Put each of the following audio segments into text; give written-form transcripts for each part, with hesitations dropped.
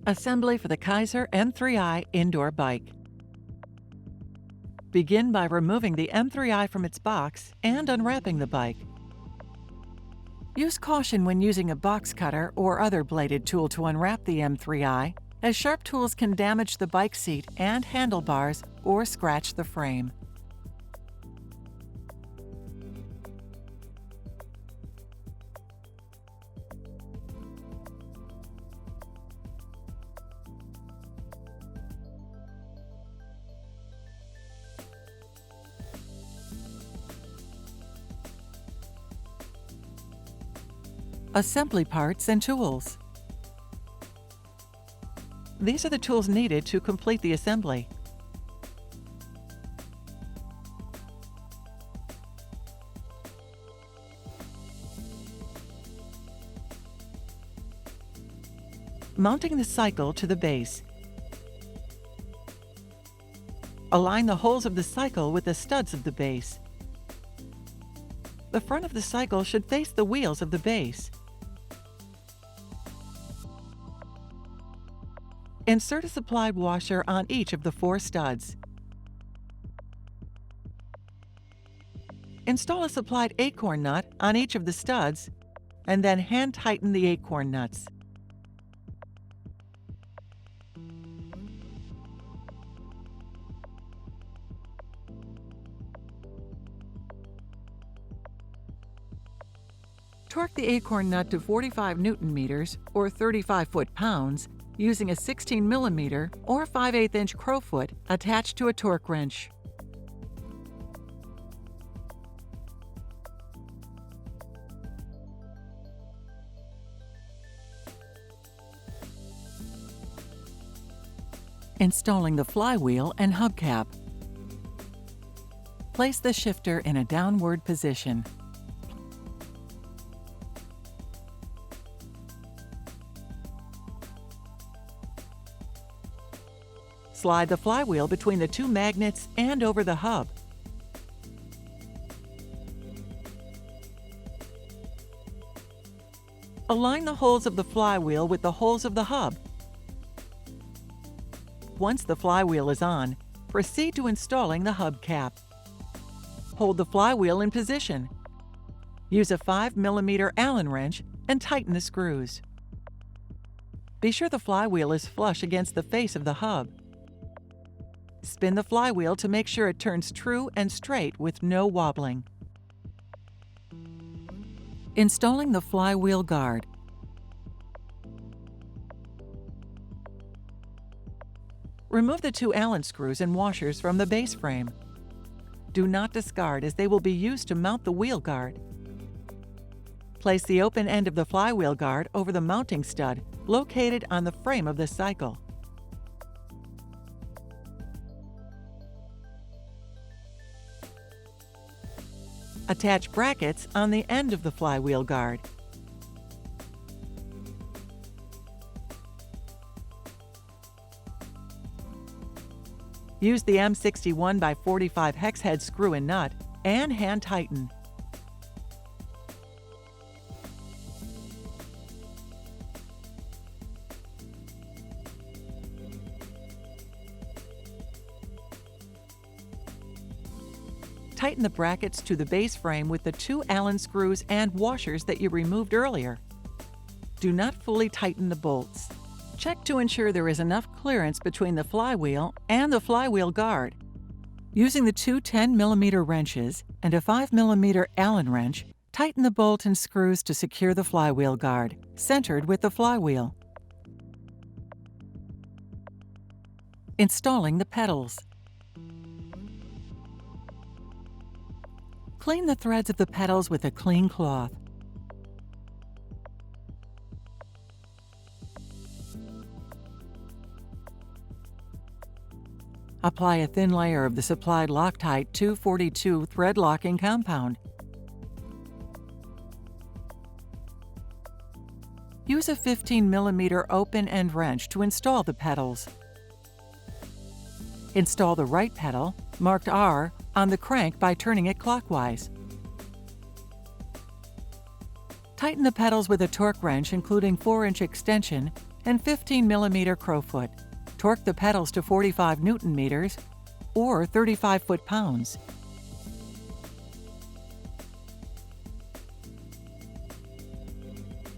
Assembly for the Keiser M3i indoor bike. Begin by removing the M3i from its box and unwrapping the bike. Use caution when using a box cutter or other bladed tool to unwrap the M3i, as sharp tools can damage the bike seat and handlebars or scratch the frame. Assembly parts and tools. These are the tools needed to complete the assembly. Mounting the cycle to the base. Align the holes of the cycle with the studs of the base. The front of the cycle should face the wheels of the base. Insert a supplied washer on each of the 4 studs. Install a supplied acorn nut on each of the studs, and then hand tighten the acorn nuts. Torque the acorn nut to 45 Newton meters or 35 foot-pounds using a 16 millimeter or 5/8 inch crowfoot attached to a torque wrench. Installing the flywheel and hubcap. Place the shifter in a downward position. Slide the flywheel between the 2 magnets and over the hub. Align the holes of the flywheel with the holes of the hub. Once the flywheel is on, proceed to installing the hubcap. Hold the flywheel in position. Use a 5 millimeter Allen wrench and tighten the screws. Be sure the flywheel is flush against the face of the hub. Spin the flywheel to make sure it turns true and straight with no wobbling. Installing the flywheel guard. Remove the 2 Allen screws and washers from the base frame. Do not discard, as they will be used to mount the wheel guard. Place the open end of the flywheel guard over the mounting stud located on the frame of the cycle. Attach brackets on the end of the flywheel guard. Use the M61 by 45 hex head screw and nut and hand tighten. Tighten the brackets to the base frame with the 2 Allen screws and washers that you removed earlier. Do not fully tighten the bolts. Check to ensure there is enough clearance between the flywheel and the flywheel guard. Using the 2 10 millimeter wrenches and a 5 millimeter Allen wrench, tighten the bolt and screws to secure the flywheel guard, centered with the flywheel. Installing the pedals. Clean the threads of the pedals with a clean cloth. Apply a thin layer of the supplied Loctite 242 thread locking compound. Use a 15 millimeter open end wrench to install the pedals. Install the right pedal, marked R, on the crank by turning it clockwise. Tighten the pedals with a torque wrench including 4-inch extension and 15mm crowfoot. Torque the pedals to 45 Nm or 35 foot-pounds.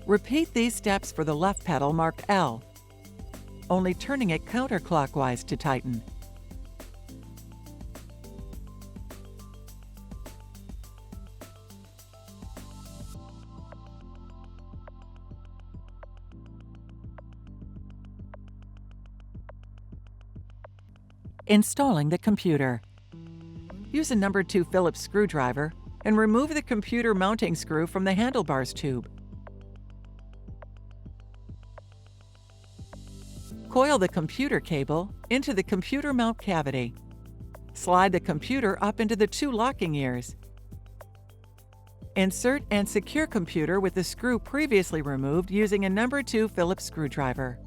Repeat these steps for the left pedal marked L, only turning it counterclockwise to tighten. Installing the computer. Use a number 2 Phillips screwdriver and remove the computer mounting screw from the handlebars tube. Coil the computer cable into the computer mount cavity. Slide the computer up into the 2 locking ears. Insert and secure computer with the screw previously removed using a number 2 Phillips screwdriver.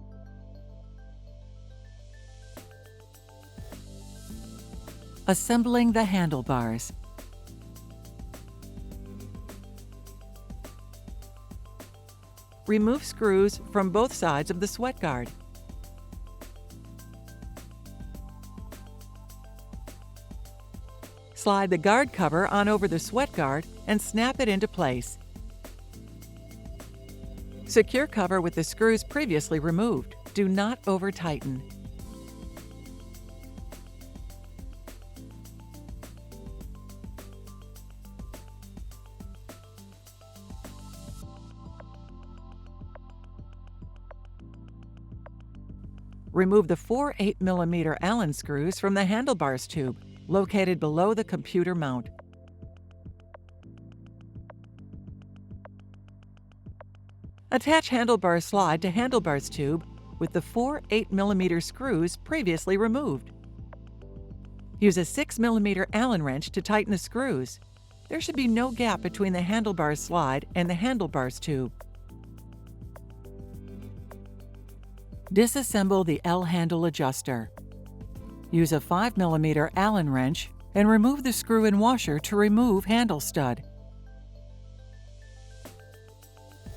Assembling the handlebars. Remove screws from both sides of the sweat guard. Slide the guard cover on over the sweat guard and snap it into place. Secure cover with the screws previously removed. Do not over-tighten. Remove the 4 8mm Allen screws from the handlebars tube, located below the computer mount. Attach handlebar slide to handlebars tube with the 4 8mm screws previously removed. Use a 6mm Allen wrench to tighten the screws. There should be no gap between the handlebar slide and the handlebars tube. Disassemble the L-handle adjuster. Use a 5mm Allen wrench and remove the screw and washer to remove handle stud.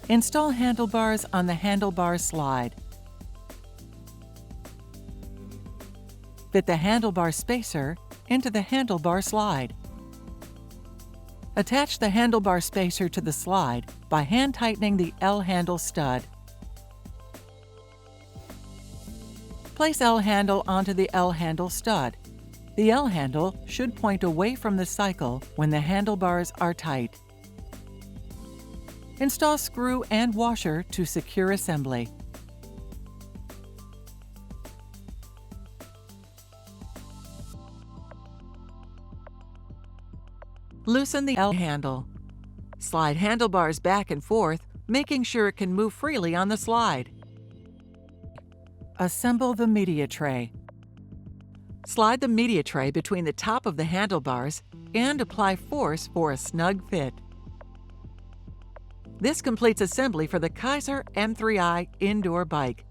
Install handlebars on the handlebar slide. Fit the handlebar spacer into the handlebar slide. Attach the handlebar spacer to the slide by hand tightening the L-handle stud. Place L-handle onto the L-handle stud. The L-handle should point away from the cycle when the handlebars are tight. Install screw and washer to secure assembly. Loosen the L-handle. Slide handlebars back and forth, making sure it can move freely on the slide. Assemble the media tray. Slide the media tray between the top of the handlebars and apply force for a snug fit. This completes assembly for the Keiser M3i indoor bike.